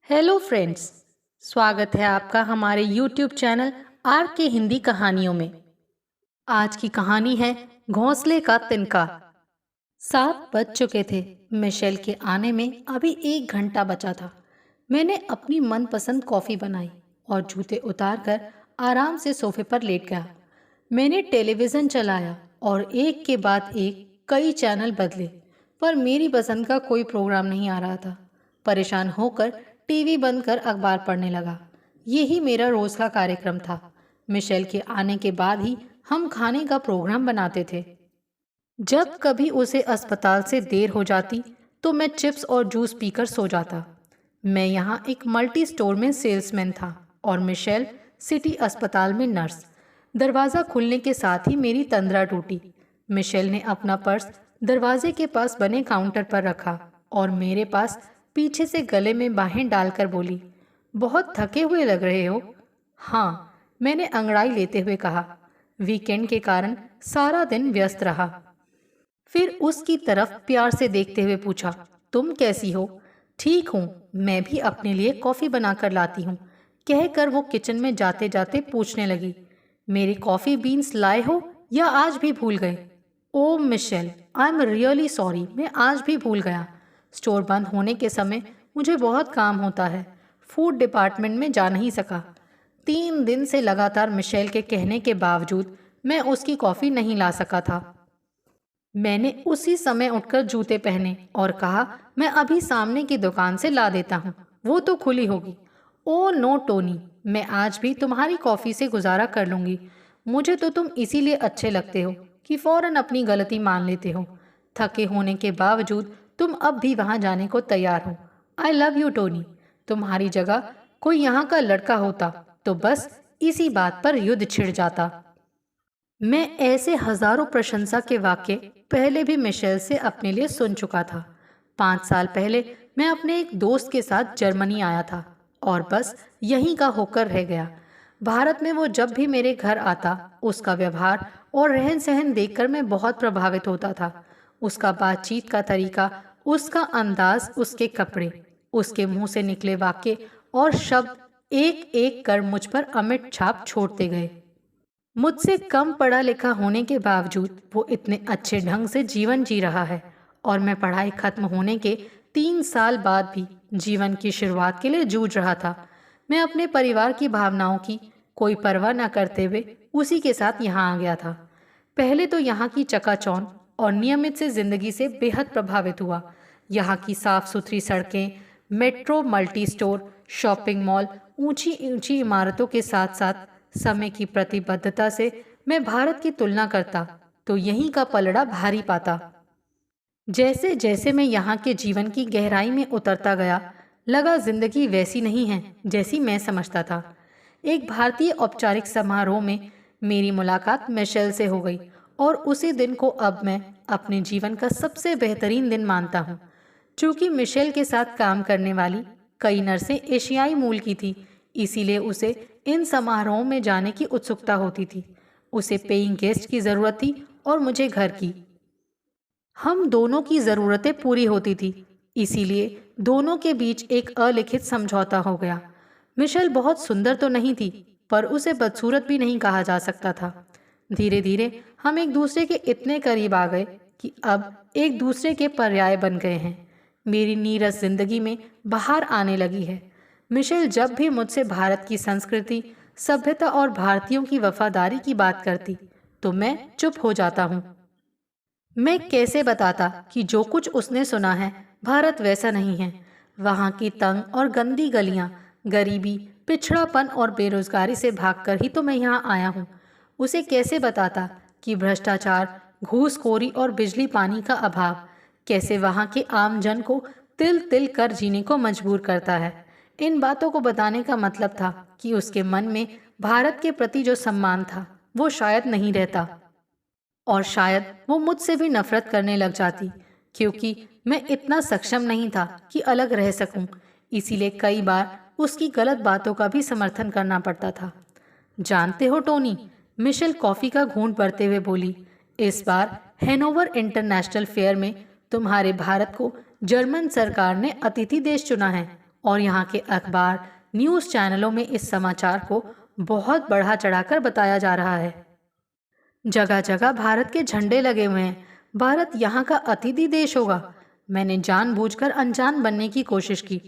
Hello friends. स्वागत है आपका हमारे यूट्यूब चैनल आर के हिंदी कहानियों में। आज की कहानी है घोंसले का तिनका। 7 बज चुके थे। मिशेल के आने में अभी 1 घंटा बचा था। मैंने अपनी मनपसंद कॉफ़ी बनाई और जूते उतारकर आराम से सोफे पर लेट गया। मैंने टेलीविज़न चलाया और एक के बाद एक कई चैनल बदले, पर मेरी पसंद का कोई प्रोग्राम नहीं आ रहा था। परेशान होकर टीवी बंद कर अखबार पढ़ने लगा। यही मेरा रोज़ का कार्यक्रम था। मिशेल के आने के बाद ही हम खाने का प्रोग्राम बनाते थे। जब कभी उसे अस्पताल से देर हो जाती तो मैं चिप्स और जूस पीकर सो जाता। मैं यहाँ एक मल्टी स्टोर में सेल्समैन था और मिशेल सिटी अस्पताल में नर्स। दरवाज़ा खुलने के साथ ही मेरी तंद्रा टूटी। मिशेल ने अपना पर्स दरवाजे के पास बने काउंटर पर रखा और मेरे पास पीछे से गले में बाहें डालकर बोली, बहुत थके हुए लग रहे हो। हाँ, मैंने अंगड़ाई लेते हुए कहा। वीकेंड के कारण सारा दिन व्यस्त रहा। फिर उसकी तरफ प्यार से देखते हुए पूछा, तुम कैसी हो? ठीक हूँ, मैं भी अपने लिए कॉफ़ी बनाकर लाती हूँ, कहकर वो किचन में जाते जाते पूछने लगी, मेरे कॉफ़ी बीन्स लाए हो या आज भी भूल गए? Oh Michelle, I am really sorry, मैं आज भी भूल गया। स्टोर बंद होने के समय मुझे बहुत काम होता है, फूड डिपार्टमेंट में जा नहीं सका। 3 दिन से लगातार मिशेल के कहने के बावजूद मैं उसकी कॉफ़ी नहीं ला सका था। मैंने उसी समय उठकर जूते पहने और कहा, मैं अभी सामने की दुकान से ला देता हूँ, वो तो खुली होगी। ओ नो टोनी, मैं आज भी तुम्हारी कॉफ़ी से गुजारा कर लूँगी। मुझे तो तुम इसीलिए अच्छे लगते हो कि फ़ौरन अपनी गलती मान लेते हो। थके होने के बावजूद तुम अब भी वहाँ जाने को तैयार हो। I love you Tony. तुम्हारी जगह कोई यहाँ का लड़का होता तो बस इसी बात पर युद्ध छिड़ जाता। मैं ऐसे हजारों प्रशंसा के वाक्य पहले भी मिशेल से अपने लिए सुन चुका था। 5 साल पहले मैं अपने एक दोस्त के साथ जर्मनी आया था और बस यहीं का होकर रह गया। भारत में वो जब भी मेरे घर आता, उसका व्यवहार और रहन सहन देखकर मैं बहुत प्रभावित होता था। उसका बातचीत का तरीका, उसका अंदाज, उसके कपड़े, उसके मुंह से निकले वाक्य और शब्द एक एक कर मुझ पर अमिट छाप छोड़ते गए। मुझसे कम पढ़ा लिखा होने के बावजूद वो इतने अच्छे ढंग से जीवन जी रहा है और मैं पढ़ाई खत्म होने के 3 साल बाद भी जीवन की शुरुआत के लिए जूझ रहा था। मैं अपने परिवार की भावनाओं की कोई परवाह न करते हुए उसी के साथ यहाँ आ गया था। पहले तो यहाँ की चकाचौंध और नियमित से जिंदगी से बेहद प्रभावित हुआ। यहाँ की साफ सुथरी सड़कें, metro, multi store, shopping mall, ऊंची ऊंची इमारतों के साथ साथ समय की प्रतिबद्धता से मैं भारत की तुलना करता तो यहीं का पलड़ा भारी पाता। जैसे जैसे मैं यहाँ के जीवन की गहराई में उतरता गया, लगा जिंदगी वैसी नहीं है जैसी मैं समझता था। एक भारतीय औपचारिक समारोह में मेरी मुलाकात मिशेल से हो गई और उसी दिन को अब मैं अपने जीवन का सबसे बेहतरीन दिन मानता हूँ। चूंकि मिशेल के साथ काम करने वाली कई नर्सें एशियाई मूल की थी, इसीलिए उसे इन समारोहों में जाने की उत्सुकता होती थी। उसे पेइंग गेस्ट की जरूरत थी और मुझे घर की। हम दोनों की ज़रूरतें पूरी होती थी, इसीलिए दोनों के बीच एक अलिखित समझौता हो गया। मिशेल बहुत सुंदर तो नहीं थी, पर उसे बदसूरत भी नहीं कहा जा सकता था। धीरे धीरे हम एक दूसरे के इतने करीब आ गए कि अब एक दूसरे के पर्याय बन गए हैं। मेरी नीरस जिंदगी में बाहर आने लगी है। मिशेल जब भी मुझसे भारत की संस्कृति, सभ्यता और भारतीयों की वफादारी की बात करती, तो मैं चुप हो जाता हूँ। मैं कैसे बताता कि जो कुछ उसने सुना है, भारत वैसा नहीं है। वहाँ की तंग और गंदी गलियाँ, गरीबी, पिछड़ापन और बेरोजगारी से भागकर ही तो मैं यहाँ आया हूँ। उसे कैसे बताता कि भ्रष्टाचार, घूसखोरी और बिजली पानी का अभाव कैसे वहाँ के आम जन को तिल तिल कर जीने को मजबूर करता है। इन बातों को बताने का मतलब था कि उसके मन में भारत के प्रति जो सम्मान था, वो शायद नहीं रहता और शायद वो मुझसे भी नफरत करने लग जाती, क्योंकि मैं इतना सक्षम नहीं था कि अलग रह सकूं। इसीलिए कई बार उसकी गलत बातों का भी समर्थन करना पड़ता था। जानते हो टोनी, मिशेल कॉफी का घूंट भरते हुए बोली, इस बार हैनोवर इंटरनेशनल फेयर में तुम्हारे भारत को जर्मन सरकार ने अतिथि देश चुना है। और यहाँ के अखबार, न्यूज़ चैनलों में इस समाचार को बहुत बढ़ा चढ़ाकर बताया जा रहा है। जगह जगह भारत के झंडे लगे हुए हैं। भारत यहाँ का अतिथि देश होगा। मैंने जानबूझकर अनजान बनने की कोशिश की।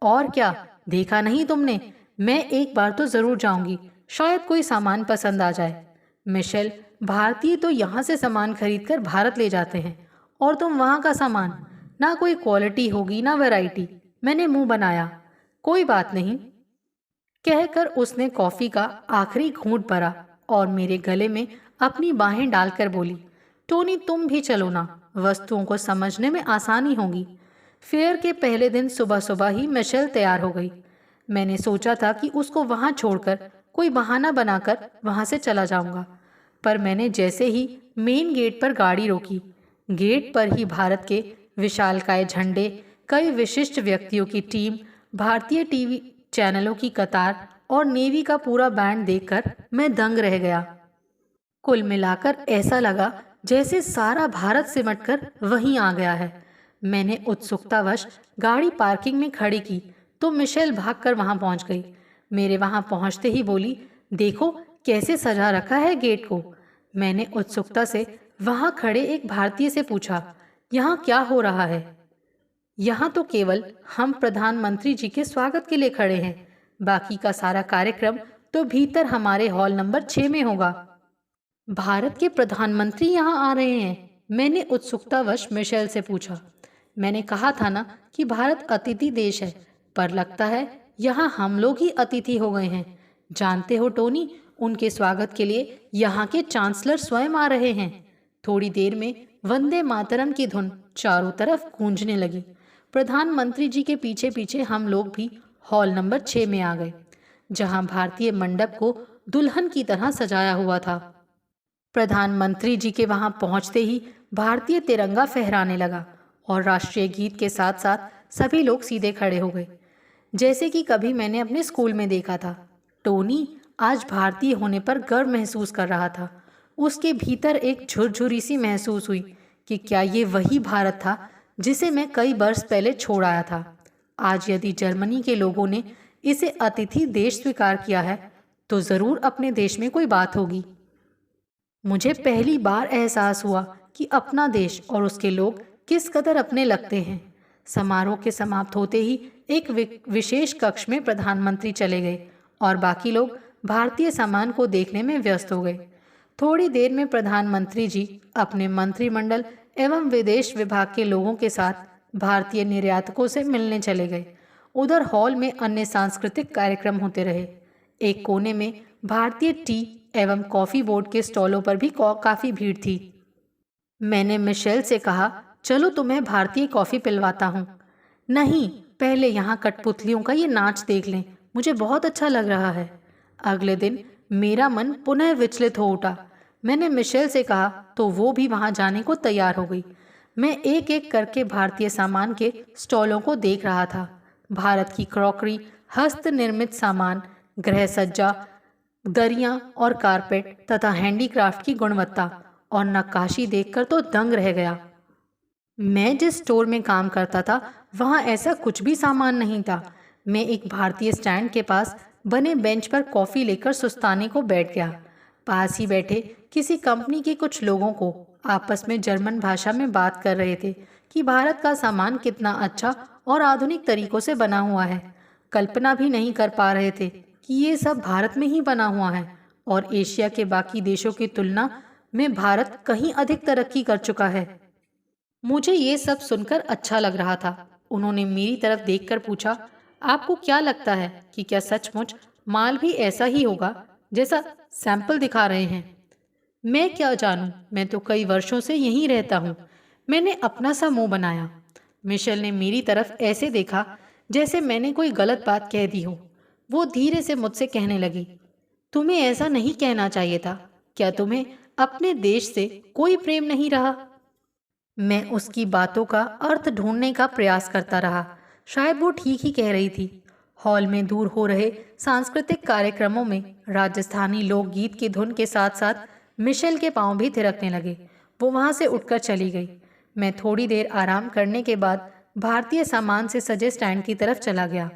और क्या, देखा नहीं तुमने? मैं एक बार तो जरूर जाऊंगी, शायद कोई सामान पसंद आ जाए। मिशेल, भारतीय तो यहाँ से सामान खरीदकर भारत ले जाते हैं, और तुम वहाँ का सामान, ना कोई क्वालिटी होगी ना वैरायटी। मैंने मुंह बनाया। कोई बात नहीं, कहकर उसने कॉफी का आखिरी घूंट भरा और मेरे गले में अपनी बाहें डालकर बोली, टोनी तुम भी चलो ना, वस्तुओं को समझने में आसानी होगी। फेयर के पहले दिन सुबह सुबह ही मिशेल तैयार हो गई। मैंने सोचा था कि उसको वहां छोड़कर कोई बहाना बनाकर वहां से चला जाऊंगा, पर मैंने जैसे ही मेन गेट पर गाड़ी रोकी, गेट पर ही भारत के विशालकाय झंडे, कई विशिष्ट व्यक्तियों की टीम, भारतीय टीवी चैनलों की कतार और नेवी का पूरा बैंड देखकर मैं दंग रह गया। कुल मिलाकर ऐसा लगा जैसे सारा भारत सिमटकर वहीं आ गया है। मैंने उत्सुकतावश गाड़ी पार्किंग में खड़ी की तो मिशेल भागकर वहां पहुंच गई। मेरे वहां पहुंचते ही बोली, देखो कैसे सजा रखा है गेट को। मैंने उत्सुकता से वहां खड़े एक भारतीय से पूछा, यहाँ क्या हो रहा है? यहाँ तो केवल हम प्रधानमंत्री जी के स्वागत के लिए खड़े हैं, बाकी का सारा कार्यक्रम तो भीतर हमारे हॉल नंबर 6 में होगा। भारत के प्रधानमंत्री यहाँ आ रहे हैं? मैंने उत्सुकतावश मिशेल से पूछा। मैंने कहा था ना कि भारत अतिथि देश है, पर लगता है यहाँ हम लोग ही अतिथि हो गए हैं। जानते हो टोनी, उनके स्वागत के लिए यहाँ के चांसलर स्वयं आ रहे हैं। थोड़ी देर में वंदे मातरम की धुन चारों तरफ गूंजने लगी। प्रधानमंत्री जी के पीछे पीछे हम लोग भी हॉल नंबर 6 में आ गए, जहाँ भारतीय मंडप को दुल्हन की तरह सजाया हुआ था। प्रधानमंत्री जी के वहां पहुंचते ही भारतीय तिरंगा फहराने लगा और राष्ट्रीय गीत के साथ साथ सभी लोग सीधे खड़े हो गए, जैसे कि कभी मैंने अपने स्कूल में देखा था। टोनी आज भारतीय होने पर गर्व महसूस कर रहा था। उसके भीतर एक झुरझुरी सी महसूस हुई कि क्या ये वही भारत था जिसे मैं कई वर्ष पहले छोड़ आया था। आज यदि जर्मनी के लोगों ने इसे अतिथि देश स्वीकार किया है तो जरूर अपने देश में कोई बात होगी। मुझे पहली बार एहसास हुआ कि अपना देश और उसके लोग किस कदर अपने लगते हैं। समारोह के समाप्त होते ही एक विशेष कक्ष में प्रधानमंत्री चले गए और बाकी लोग भारतीय सामान को देखने में व्यस्त हो गए। थोड़ी देर में प्रधानमंत्री जी अपने मंत्रिमंडल एवं विदेश विभाग के लोगों के साथ भारतीय निर्यातकों से मिलने चले गए। उधर हॉल में अन्य सांस्कृतिक कार्यक्रम होते रहे। एक कोने में भारतीय टी एवं कॉफी बोर्ड के स्टॉलों पर भी काफी भीड़ थी। मैंने मिशेल से कहा, चलो तुम्हें भारतीय कॉफी पिलवाता हूँ। नहीं, पहले यहाँ कठपुतलियों का ये नाच देख लें, मुझे बहुत अच्छा लग रहा है। अगले दिन मेरा मन पुनः विचलित हो उठा। मैंने मिशेल से कहा तो वो भी वहाँ जाने को तैयार हो गई। मैं एक एक करके भारतीय सामान के स्टॉलों को देख रहा था। भारत की क्रॉकरी, हस्त निर्मित सामान, गृह सज्जा, दरियां और कारपेट तथा हैंडीक्राफ्ट की गुणवत्ता और नक्काशी देखकर तो दंग रह गया। मैं जिस स्टोर में काम करता था वहां ऐसा कुछ भी सामान नहीं था। मैं एक भारतीय स्टैंड के पास बने बेंच पर कॉफी लेकर सुस्ताने को बैठ गया। पास ही बैठे किसी कंपनी के कुछ लोगों को आपस में जर्मन भाषा में बात कर रहे थे कि भारत का सामान कितना अच्छा और आधुनिक तरीकों से बना हुआ है। कल्पना भी नहीं कर पा रहे थे कि ये सब भारत में ही बना हुआ है और एशिया के बाकी देशों की तुलना में भारत कहीं अधिक तरक्की कर चुका है। मुझे ये सब सुनकर अच्छा लग रहा था। उन्होंने मेरी तरफ देखकर पूछा, आपको क्या लगता है कि क्या सचमुच माल भी ऐसा ही होगा जैसा सैंपल दिखा रहे हैं? मैं क्या जानूं, मैं तो कई वर्षों से यहीं रहता हूँ। मैंने अपना सा मुंह बनाया। मिशेल ने मेरी तरफ ऐसे देखा जैसे मैंने कोई गलत बात कह दी हो। वो धीरे से मुझसे कहने लगी, तुम्हें ऐसा नहीं कहना चाहिए था। क्या तुम्हें अपने देश से कोई प्रेम नहीं रहा? मैं उसकी बातों का अर्थ ढूंढने का प्रयास करता रहा। शायद वो ठीक ही कह रही थी। हॉल में दूर हो रहे सांस्कृतिक कार्यक्रमों में राजस्थानी लोकगीत की धुन के साथ साथ मिशेल के पांव भी थिरकने लगे। वो वहां से उठकर चली गई। मैं थोड़ी देर आराम करने के बाद भारतीय सामान से सजे स्टैंड की तरफ चला गया।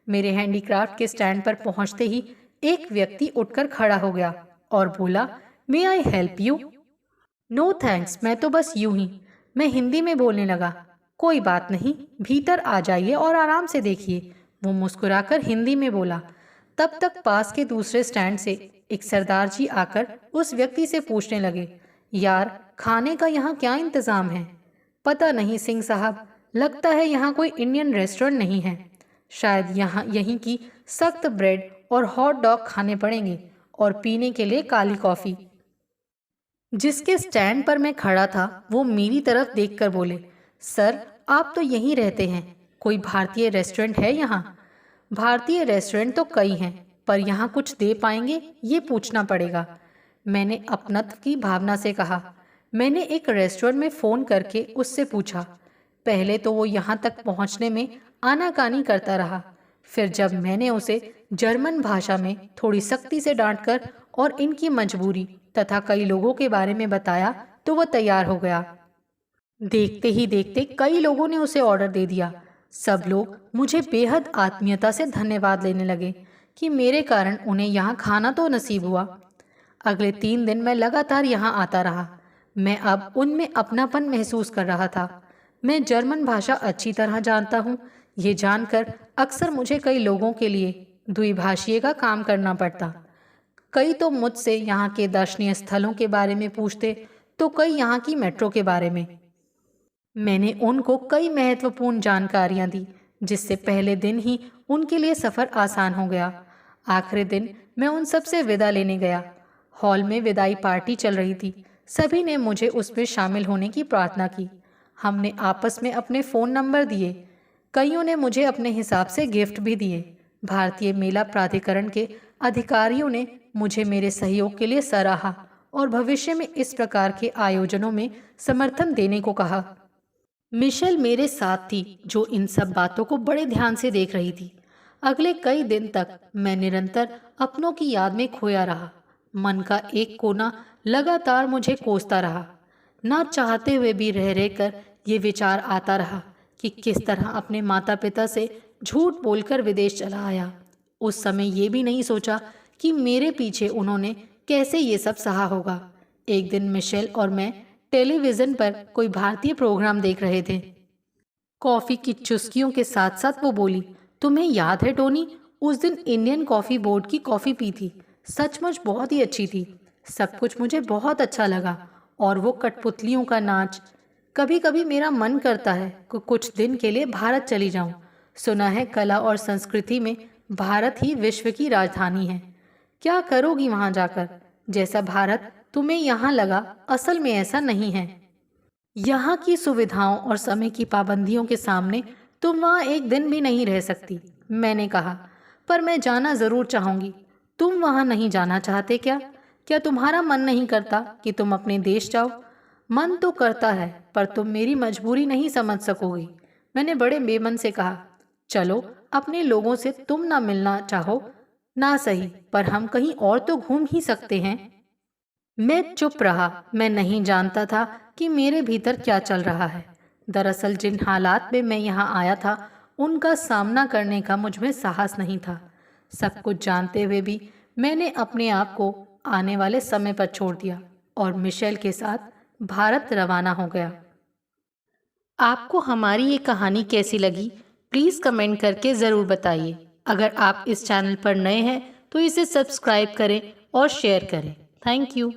मेरे हैंडीक्राफ्ट के स्टैंड पर पहुंचते ही एक व्यक्ति उठकर खड़ा हो गया और बोला, may I help you? No thanks, मैं तो बस यूं ही। मैं हिंदी में बोलने लगा। कोई बात नहीं, भीतर आ जाइए और आराम से देखिए, वो मुस्कुराकर हिंदी में बोला। तब तक पास के दूसरे स्टैंड से एक सरदार जी आकर उस व्यक्ति से पूछने लगे, यार खाने का यहाँ क्या इंतजाम है? पता नहीं सिंह साहब, लगता है यहाँ कोई इंडियन रेस्टोरेंट नहीं है। शायद यहाँ यहीं की सख्त ब्रेड और हॉट डॉग खाने पड़ेंगे और पीने के लिए काली कॉफ़ी। जिसके स्टैंड पर मैं खड़ा था वो मेरी तरफ देखकर बोले, सर आप तो यहीं रहते हैं, कोई भारतीय रेस्टोरेंट है यहाँ? भारतीय रेस्टोरेंट तो कई हैं, पर यहाँ कुछ दे पाएंगे ये पूछना पड़ेगा। मैंने अपनत्व की भावना से कहा। मैंने एक रेस्टोरेंट में फ़ोन करके उससे पूछा। पहले तो वो यहाँ तक पहुँचने में आनाकानी करता रहा। फिर जब मैंने उसे जर्मन भाषा में थोड़ी सख्ती से डांटकर और इनकी मजबूरी तथा कई लोगों के बारे में बताया तो वह तैयार हो गया। देखते ही देखते कई लोगों ने उसे ऑर्डर दे दिया। सब लोग मुझे बेहद आत्मीयता से धन्यवाद लेने लगे कि मेरे कारण उन्हें यहाँ खाना तो नसीब हुआ। अगले 3 दिन मैं लगातार यहाँ आता रहा। मैं अब उनमें अपनापन महसूस कर रहा था। मैं जर्मन भाषा अच्छी तरह जानता हूँ। ये जानकर अक्सर मुझे कई लोगों के लिए द्विभाषीय का काम करना पड़ता। कई तो मुझसे यहाँ के दर्शनीय स्थलों के बारे में पूछते, तो कई यहाँ की मेट्रो के बारे में। मैंने उनको कई महत्वपूर्ण जानकारियाँ दी, जिससे पहले दिन ही उनके लिए सफ़र आसान हो गया। आखिरी दिन मैं उन सब से विदा लेने गया। हॉल में विदाई पार्टी चल रही थी। सभी ने मुझे उसमें शामिल होने की प्रार्थना की। हमने आपस में अपने फ़ोन नंबर दिए। कईयों ने मुझे अपने हिसाब से गिफ्ट भी दिए। भारतीय मेला प्राधिकरण के अधिकारियों ने मुझे मेरे सहयोग के लिए सराहा और भविष्य में इस प्रकार के आयोजनों में समर्थन देने को कहा। मिशेल मेरे साथ थी, जो इन सब बातों को बड़े ध्यान से देख रही थी। अगले कई दिन तक मैं निरंतर अपनों की याद में खोया रहा। मन का एक कोना लगातार मुझे कोसता रहा। ना चाहते हुए भी रह रहकर ये विचार आता रहा कि किस तरह अपने माता पिता से झूठ बोलकर विदेश चला आया। उस समय ये भी नहीं सोचा कि मेरे पीछे उन्होंने कैसे ये सब सहा होगा। एक दिन मिशेल और मैं टेलीविज़न पर कोई भारतीय प्रोग्राम देख रहे थे। कॉफ़ी की चुस्कियों के साथ साथ वो बोली, तुम्हें याद है टोनी, उस दिन इंडियन कॉफ़ी बोर्ड की कॉफ़ी पी थी, सचमुच बहुत ही अच्छी थी। सब कुछ मुझे बहुत अच्छा लगा। और वो कठपुतलियों का नाच। कभी कभी मेरा मन करता है कि कुछ दिन के लिए भारत चली जाऊं। सुना है कला और संस्कृति में भारत ही विश्व की राजधानी है। क्या करोगी वहां जाकर? जैसा भारत तुम्हें यहाँ लगा, असल में ऐसा नहीं है। यहाँ की सुविधाओं और समय की पाबंदियों के सामने तुम वहाँ एक दिन भी नहीं रह सकती। मैंने कहा, पर मैं जाना ज़रूर चाहूँगी। तुम वहाँ नहीं जाना चाहते क्या? क्या तुम्हारा मन नहीं करता कि तुम अपने देश जाओ? मन तो करता है, पर तुम मेरी मजबूरी नहीं समझ सकोगी। मैंने बड़े बेमन से कहा, चलो, अपने लोगों से तुम ना मिलना चाहो ना सही, पर हम कहीं और तो घूम ही सकते हैं। मैं चुप रहा। मैं नहीं जानता था कि मेरे भीतर क्या चल रहा है। दरअसल जिन हालात में मैं यहाँ आया था, उनका सामना करने का मुझ में साहस नहीं था। सब कुछ जानते हुए भी मैंने अपने आप को आने वाले समय पर छोड़ दिया और मिशेल के साथ भारत रवाना हो गया। आपको हमारी ये कहानी कैसी लगी, प्लीज़ कमेंट करके ज़रूर बताइए। अगर आप इस चैनल पर नए हैं तो इसे सब्सक्राइब करें और शेयर करें। Thank you.